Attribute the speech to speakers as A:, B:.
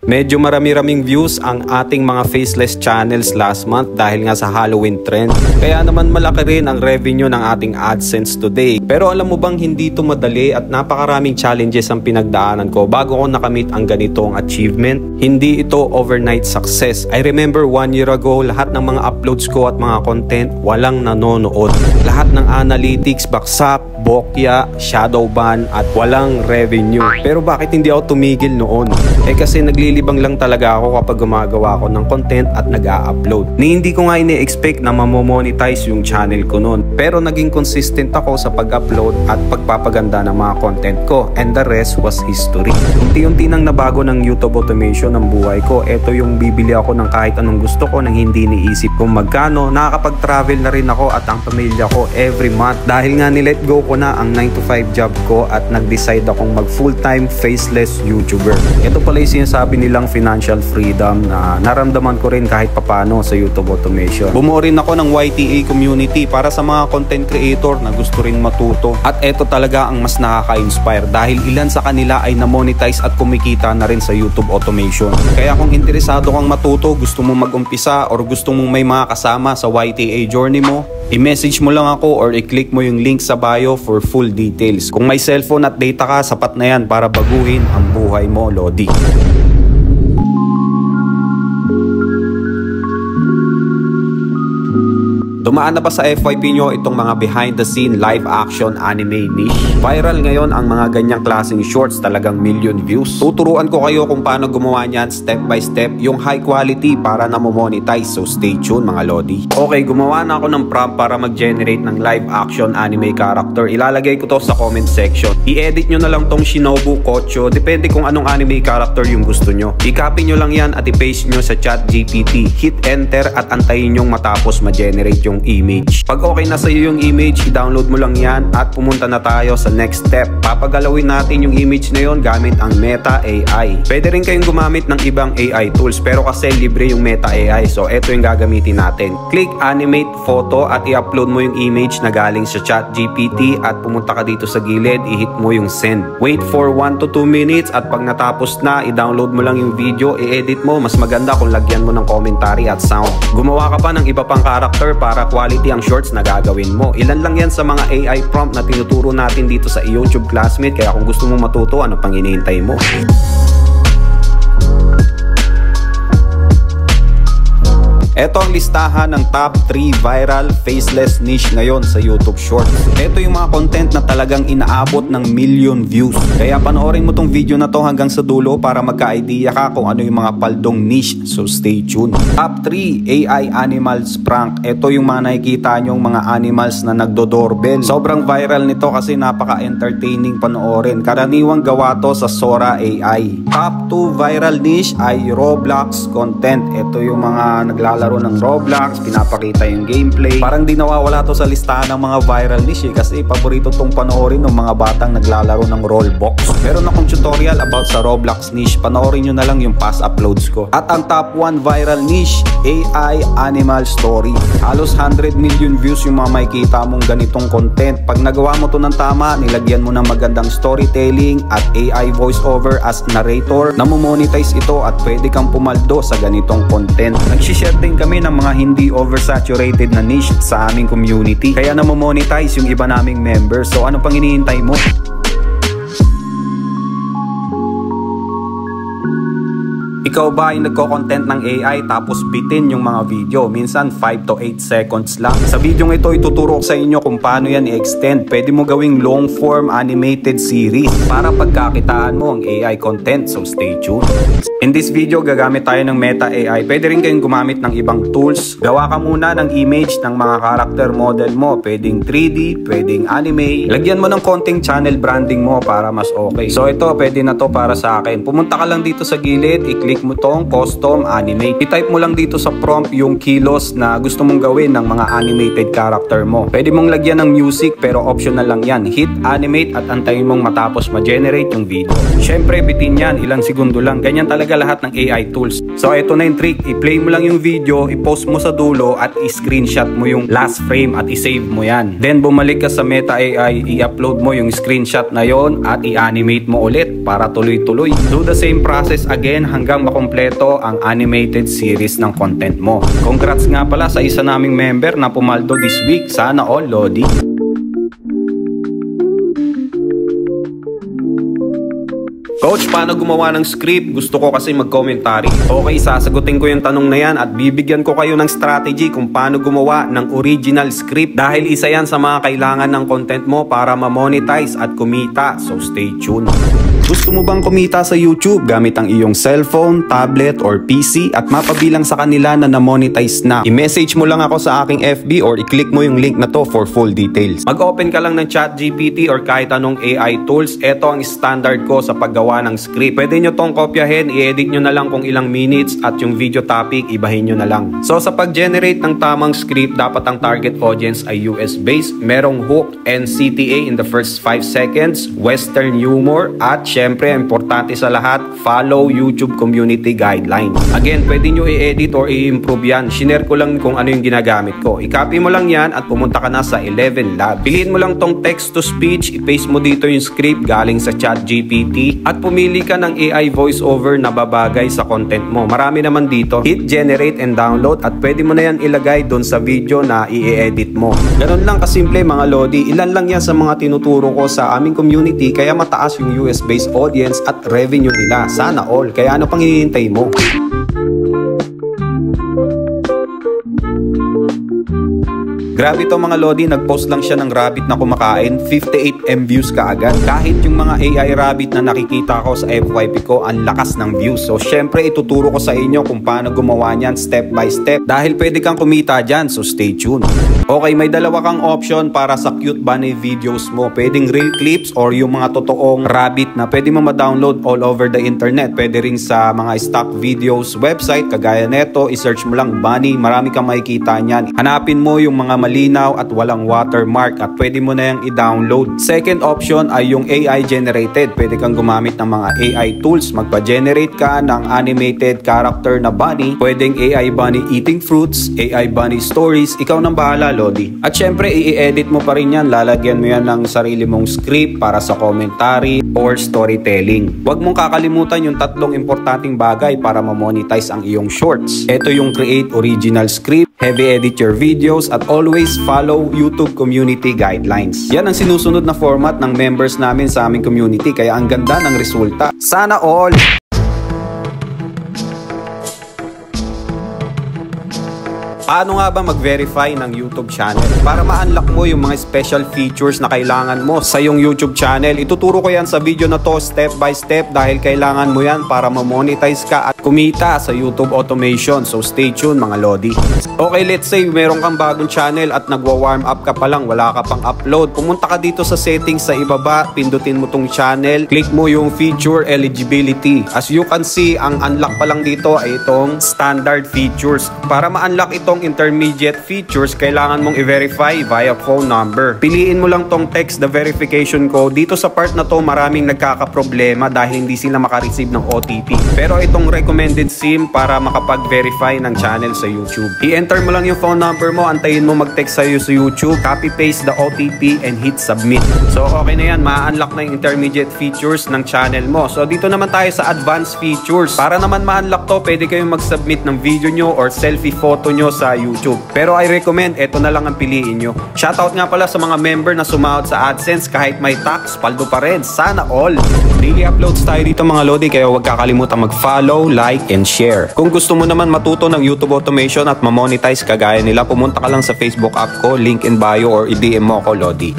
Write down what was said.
A: Medyo marami-raming views ang ating mga faceless channels last month dahil nga sa Halloween trend. Kaya naman malaki rin ang revenue ng ating AdSense today. Pero alam mo bang hindi ito madali at napakaraming challenges ang pinagdaanan ko bago ko nakamit ang ganitong achievement. Hindi ito overnight success. I remember 1 year ago, lahat ng mga uploads ko at mga content walang nanonood. Lahat ng analytics baksak, bokya, shadow ban at walang revenue. Pero bakit hindi ako tumigil noon? Kasi naglilibang lang talaga ako kapag gumagawa ako ng content at nag-a-upload. Hindi ko nga ini-expect na mamomonetize yung channel ko noon. Pero naging consistent ako sa pag-upload at pagpapaganda ng mga content ko. And the rest was history. Unti-unti nang nabago ng YouTube automation ang buhay ko. Ito yung bibili ako ng kahit anong gusto ko nang hindi iniisip kung magkano. Nakakapag-travel na rin ako at ang pamilya ko every month. Dahil nga nilet go ko na ang 9 to 5 job ko at nag-decide akong mag full-time faceless YouTuber. Ito pala yung sinasabi nilang financial freedom na naramdaman ko rin kahit papano sa YouTube automation. Bumuo rin ako ng YTA community para sa mga content creator na gusto rin matuto. At ito talaga ang mas nakaka-inspire dahil ilan sa kanila ay na-monetize at kumikita na rin sa YouTube automation. Kaya kung interesado kang matuto, gusto mong mag-umpisa or gusto mong may mga kasama sa YTA journey mo, i-message mo lang ako or i-click mo yung link sa bio for full details. Kung may cellphone at data ka, sapat na yan para baguhin ang buhay mo, Lodi. Dumaan na ba sa FYP nyo itong mga behind the scene live action anime niche? Viral ngayon ang mga ganyang klaseng shorts, talagang million views. Tuturuan ko kayo kung paano gumawa niyan step by step, yung high quality para na monetize, so stay tuned mga Lodi. Okay, gumawa na ako ng prompt para mag-generate ng live action anime character. Ilalagay ko to sa comment section. I-edit nyo na lang tong Shinobu Kocho, depende kung anong anime character yung gusto nyo. I-copy nyo lang yan at i-paste nyo sa ChatGPT. Hit enter at antayin nyong matapos ma-generate yung image. Pag okay na sa iyo yung image, i-download mo lang yan at pumunta na tayo sa next step. Papagalawin natin yung image na yon gamit ang Meta AI. Pwede rin kayong gumamit ng ibang AI tools pero kasi libre yung Meta AI, so eto yung gagamitin natin. Click animate photo at i-upload mo yung image na galing sa ChatGPT at pumunta ka dito sa gilid, i-hit mo yung send. Wait for 1 to 2 minutes at pag natapos na, i-download mo lang yung video, i-edit mo. Mas maganda kung lagyan mo ng commentary at sound. Gumawa ka pa ng iba pang character para quality ang shorts na gagawin mo. Ilan lang yan sa mga AI prompt na tinuturo natin dito sa YouTube Classmate, kaya kung gusto mo matuto, ano pang hinihintay mo? Ito ang listahan ng top 3 viral faceless niche ngayon sa YouTube Shorts. Ito yung mga content na talagang inaabot ng million views. Kaya panoorin mo tong video na to hanggang sa dulo para magka-idea ka kung ano yung mga paldong niche. So stay tuned. Top 3 AI Animals Prank. Ito yung mga nakikita nyong mga animals na nagdo-doorbell. Sobrang viral nito kasi napaka-entertaining panoorin. Karaniwang gawa to sa Sora AI. Top 2 viral niche ay Roblox content. Ito yung mga naglalaro ng Roblox, pinapakita yung gameplay. Parang di nawawala to sa listahan ng mga viral niche kasi paborito tong panoorin ng mga batang naglalaro ng Roblox. Meron akong tutorial about sa Roblox niche, panoorin nyo na lang yung past uploads ko. At ang top 1 viral niche, AI Animal Story. Halos 100 million views yung mga makikita mong ganitong content. Pag nagawa mo to ng tama, nilagyan mo ng magandang storytelling at AI voiceover as narrator, namomonetize ito at pwede kang pumaldo sa ganitong content. Nagsishare din kami ng mga hindi oversaturated na niche sa aming community, kaya namomonetize yung iba naming members. So ano pang hinihintay mo? Ikaw ba ay nagko-content ng AI tapos bitin yung mga video? Minsan 5 to 8 seconds lang. Sa video ito, ituturo ko sa inyo kung paano yan i-extend. Pwede mo gawing long form animated series para pagkakitaan mo ang AI content. So stay tuned. In this video, gagamit tayo ng Meta AI. Pwede rin kayong gumamit ng ibang tools. Gawa ka muna ng image ng mga character model mo. Pwedeng 3D, pwedeng anime. Lagyan mo ng konting channel branding mo para mas okay. So ito, pwede na to para sa akin. Pumunta ka lang dito sa gilid, i-click mo tong custom animate. I-type mo lang dito sa prompt yung kilos na gusto mong gawin ng mga animated character mo. Pwede mong lagyan ng music pero optional lang yan. Hit animate at antayin mong matapos ma-generate yung video. Syempre bitin yan, ilang segundo lang. Ganyan talaga lahat ng AI tools. So ito na yung trick, i-play mo lang yung video, i-post mo sa dulo at i-screenshot mo yung last frame at i-save mo yan. Then bumalik ka sa Meta AI, i-upload mo yung screenshot na yon at i-animate mo ulit. para tuloy-tuloy. Do the same process again hanggang makumpleto ang animated series ng content mo. Congrats nga pala sa isa naming member na pumaldo this week. Sana all, Lodi. Coach, paano gumawa ng script? Gusto ko kasi mag-commentary. Okay, sasagutin ko yung tanong na yan at bibigyan ko kayo ng strategy kung paano gumawa ng original script dahil isa yan sa mga kailangan ng content mo para ma-monetize at kumita. So stay tuned. Gusto mo bang kumita sa YouTube gamit ang iyong cellphone, tablet, or PC at mapabilang sa kanila na na-monetize na? I-message mo lang ako sa aking FB or i-click mo yung link na to for full details. Mag-open ka lang ng ChatGPT or kahit anong AI tools. Ito ang standard ko sa paggawa ng script. Pwede nyo tong kopyahin, i-edit nyo na lang kung ilang minutes at yung video topic, ibahin nyo na lang. So sa pag-generate ng tamang script, dapat ang target audience ay US-based, merong hook and CTA in the first 5 seconds, western humor, at syempre, importante sa lahat, follow YouTube community guidelines. Again, pwede nyo i-edit or i-improve yan. Shinare ko lang kung ano yung ginagamit ko. I-copy mo lang yan at pumunta ka na sa 11 Labs. Piliin mo lang tong text-to-speech, i-paste mo dito yung script galing sa ChatGPT at pumili ka ng AI voiceover na babagay sa content mo. Marami naman dito. Hit generate and download at pwede mo na yan ilagay doon sa video na i-edit mo. Ganun lang kasimple mga Lodi. Ilan lang yan sa mga tinuturo ko sa aming community kaya mataas yung US-based audience at revenue nila. Sana all. Kaya ano pang hihintay mo? Grabe to mga Lodi, nag-post lang siya ng rabbit na kumakain, 58 views kaagad. Kahit yung mga AI rabbit na nakikita ko sa FYP ko, ang lakas ng views. So syempre ituturo ko sa inyo kung paano gumawa niyan step by step dahil pwede kang kumita dyan, so stay tuned. Okay, may dalawa kang option para sa cute bunny videos mo. Pwedeng real clips or yung mga totoong rabbit na pwede mo ma-download all over the internet. Pwede rin sa mga stock videos website kagaya neto, i-search mo lang bunny, marami kang makikita niyan. Hanapin mo yung mga malinaw at walang watermark at pwede mo na yung i-download. Second option ay yung AI generated. Pwede kang gumamit ng mga AI tools. Magpa-generate ka ng animated character na bunny. Pwedeng AI bunny eating fruits, AI bunny stories. Ikaw nang bahala, Lodi. At syempre, i-edit mo pa rin yan. Lalagyan mo yan ng sarili mong script para sa commentary or storytelling. Huwag mong kakalimutan yung tatlong importanteng bagay para ma-monetize ang iyong shorts. Ito yung create original script, heavy edit your videos, at always follow YouTube community guidelines. Yan ang sinusunod na format ng members namin sa aming community kaya ang ganda ng resulta. Sana all! Paano nga ba mag-verify ng YouTube channel? Para ma-unlock mo yung mga special features na kailangan mo sa yung YouTube channel, ituturo ko yan sa video na to step by step dahil kailangan mo yan para ma-monetize ka at kumita sa YouTube automation. So stay tuned mga Lodi. Okay, let's say meron kang bagong channel at nagwa-warm up ka pa lang, wala ka pang upload. Pumunta ka dito sa settings sa ibaba, pindutin mo tong channel, click mo yung feature eligibility. As you can see, ang unlock pa lang dito ay itong standard features. Para ma-unlock itong intermediate features, kailangan mong i-verify via phone number. Piliin mo lang tong text the verification code. Dito sa part na to, maraming nagkakaproblema dahil hindi sila makareceive ng OTP. Pero itong recommended SIM para makapag-verify ng channel sa YouTube. I-enter mo lang yung phone number mo, antayin mo mag-text sa'yo sa YouTube, copy-paste the OTP and hit submit. So okay na yan, ma-unlock na yung intermediate features ng channel mo. So dito naman tayo sa advanced features. Para naman ma-unlock to, pwede kayong mag-submit ng video nyo or selfie photo nyo sa YouTube. Pero I recommend, ito na lang ang piliin nyo. Shoutout nga pala sa mga member na sumahod sa AdSense kahit may tax, paldo pa rin. Sana all! Daily uploads tayo dito mga Lodi, kaya huwag kakalimutan mag-follow, like, and share. Kung gusto mo naman matuto ng YouTube automation at ma-monetize kagaya nila, pumunta ka lang sa Facebook app ko, link in bio or i-DM mo ako, Lodi.